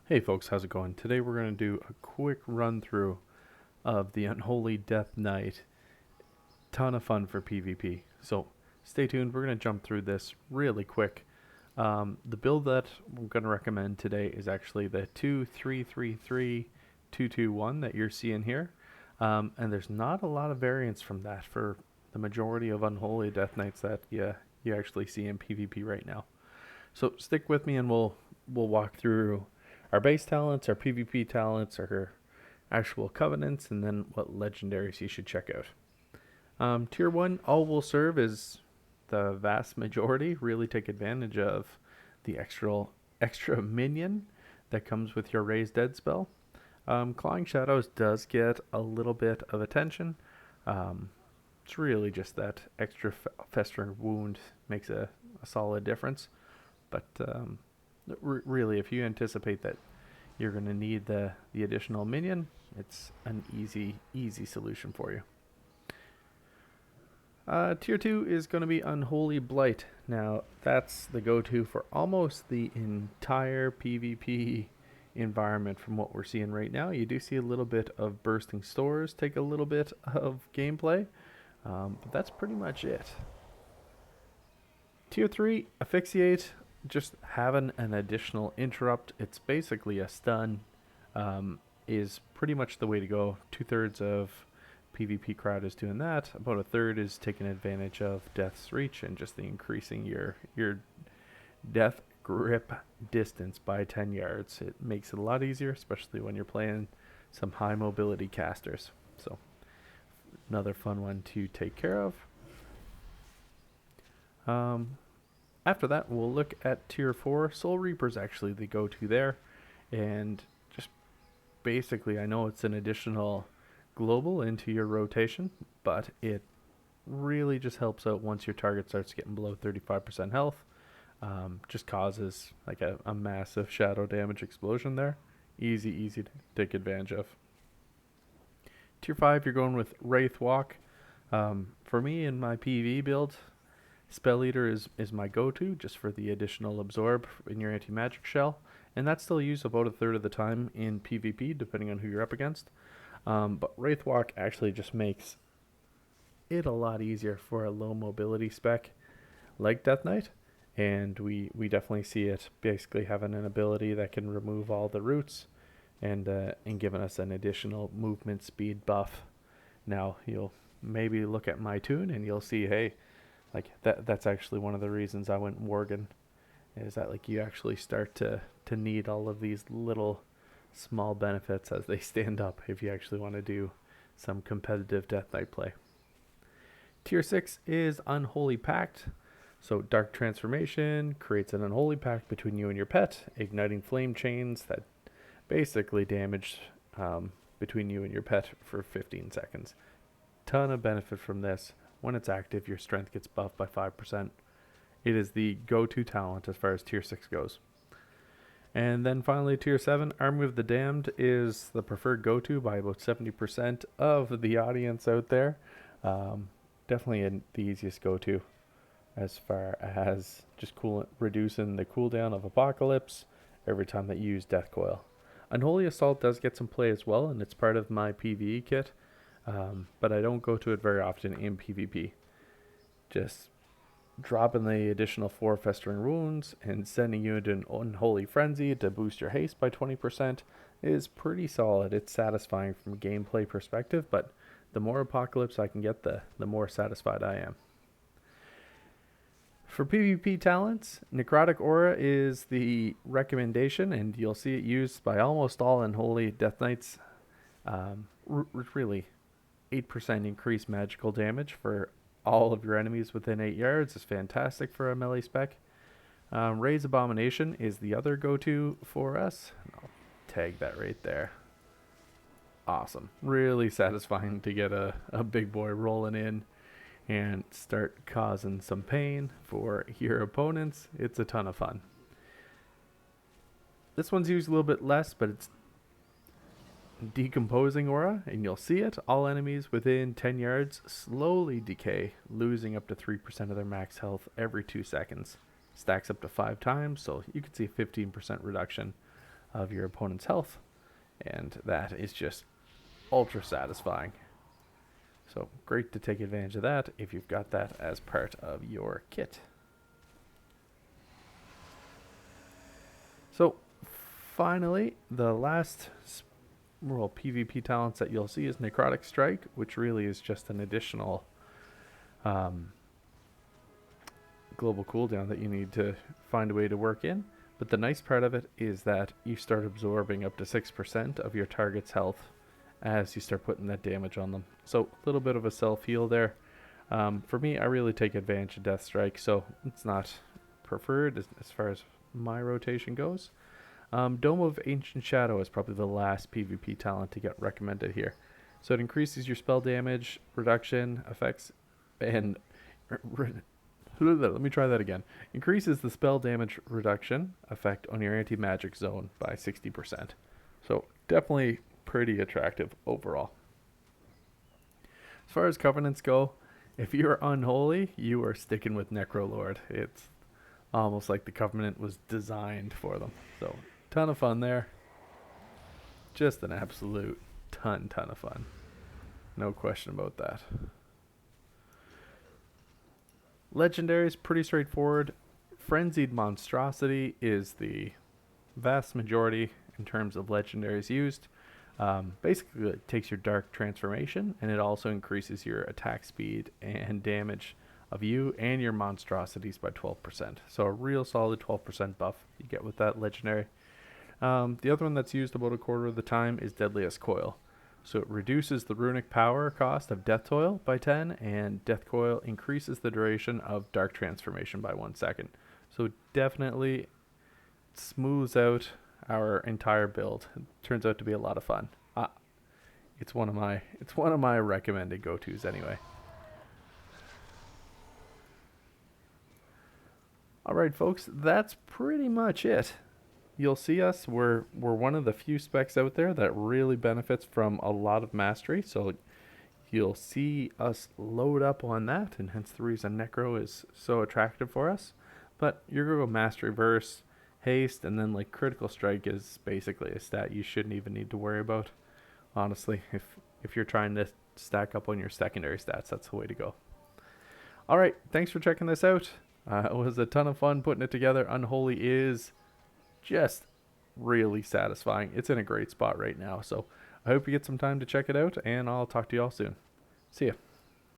Hey folks, how's it going? Today we're going to do a quick run through of the Unholy Death Knight. Ton of fun for PvP. So stay tuned, we're going to jump through this really quick. The build that I'm going to recommend today is actually the 2-3-3-3-2-2-1 that you're seeing here. And there's not a lot of variance from that for the majority of Unholy Death Knights that you actually see in PvP right now. So stick with me and we'll walk through our base talents, our PvP talents, our actual covenants, and then what legendaries you should check out. Tier 1, all will serve is the vast majority. Really take advantage of the extra minion that comes with your Raise Dead spell. Clawing Shadows does get a little bit of attention. It's really just that extra festering wound makes a solid difference. But really, if you anticipate that you're going to need the additional minion, it's an easy solution for you. Tier 2 is going to be Unholy Blight. Now, that's the go-to for almost the entire PvP environment from what we're seeing right now. You do see a little bit of bursting stores take a little bit of gameplay, but that's pretty much it. Tier 3, Asphyxiate, just having an additional interrupt. It's basically a stun, is pretty much the way to go. 2/3 of PvP crowd is doing that. About a third is taking advantage of Death's Reach and just the increasing your death grip distance by 10 yards. It makes it a lot easier, especially when you're playing some high mobility casters. So another fun one to take care of. After that, we'll look at Tier 4. Soul Reaper's actually the go-to there. And just basically, I know it's an additional global into your rotation, but it really just helps out once your target starts getting below 35% health. Just causes like a massive shadow damage explosion there. Easy to take advantage of. Tier 5, you're going with Wraith Walk. For me, in my PV build, Spell Eater is my go-to, just for the additional absorb in your anti-magic shell, and that's still used about a third of the time in PvP, depending on who you're up against. But Wraithwalk actually just makes it a lot easier for a low mobility spec like Death Knight, and we definitely see it basically having an ability that can remove all the roots and giving us an additional movement speed buff. Now you'll maybe look at my tune and you'll see, hey, like that's actually one of the reasons I went Worgen, is that like you actually start to need all of these little small benefits as they stand up if you actually want to do some competitive Death Knight play. Tier 6 is Unholy Pact. So Dark Transformation creates an Unholy Pact between you and your pet, igniting flame chains that basically damage between you and your pet for 15 seconds. Ton of benefit from this. When it's active, your strength gets buffed by 5%. It is the go-to talent as far as Tier 6 goes. And then finally, Tier 7, Army of the Damned is the preferred go-to by about 70% of the audience out there. Definitely the easiest go-to as far as just reducing the cooldown of Apocalypse every time that you use Death Coil. Unholy Assault does get some play as well, and it's part of my PvE kit. But I don't go to it very often in PvP. Just dropping the additional 4 Festering Wounds and sending you into an Unholy Frenzy to boost your haste by 20% is pretty solid. It's satisfying from a gameplay perspective, but the more Apocalypse I can get, the more satisfied I am. For PvP talents, Necrotic Aura is the recommendation, and you'll see it used by almost all Unholy Death Knights. Really, 8% increased magical damage for all of your enemies within 8 yards is fantastic for a melee spec. Raise Abomination is the other go-to for us. I'll tag that right there. Awesome. Really satisfying to get a big boy rolling in and start causing some pain for your opponents. It's a ton of fun. This one's used a little bit less, but it's Decomposing Aura, and you'll see it. All enemies within 10 yards slowly decay, losing up to 3% of their max health every 2 seconds. Stacks up to 5 times, so you can see a 15% reduction of your opponent's health, and that is just ultra satisfying. So great to take advantage of that if you've got that as part of your kit. So finally, the last PvP talents that you'll see is Necrotic Strike, which really is just an additional global cooldown that you need to find a way to work in. But the nice part of it is that you start absorbing up to 6% of your target's health as you start putting that damage on them. So a little bit of a self-heal there. For me, I really take advantage of Death Strike, so it's not preferred as far as my rotation goes. Dome of Ancient Shadow is probably the last PvP talent to get recommended here. So it increases your spell damage reduction effects and let me try that again. Increases the spell damage reduction effect on your anti-magic zone by 60%. So definitely pretty attractive overall. As far as covenants go, if you're unholy, you are sticking with Necrolord. It's almost like the covenant was designed for them. So ton of fun there. Just an absolute ton of fun. No question about that. Legendary is pretty straightforward. Frenzied Monstrosity is the vast majority in terms of legendaries used. Basically, it takes your Dark Transformation, and it also increases your attack speed and damage of you and your monstrosities by 12%. So a real solid 12% buff you get with that legendary. The other one that's used about a quarter of the time is Deadliest Coil. So it reduces the runic power cost of Death Toil by 10, and Death Coil increases the duration of Dark Transformation by 1 second. So definitely smooths out our entire build. It turns out to be a lot of fun. It's one of my recommended go-tos anyway. All right, folks, that's pretty much it. You'll see us, we're one of the few specs out there that really benefits from a lot of mastery, so you'll see us load up on that, and hence the reason Necro is so attractive for us. But you're going to go Mastery Verse, Haste, and then like Critical Strike is basically a stat you shouldn't even need to worry about. Honestly, if you're trying to stack up on your secondary stats, that's the way to go. All right, thanks for checking this out. It was a ton of fun putting it together. Unholy is just really satisfying. It's in a great spot right now, so I hope you get some time to check it out, and I'll talk to you all soon. See ya.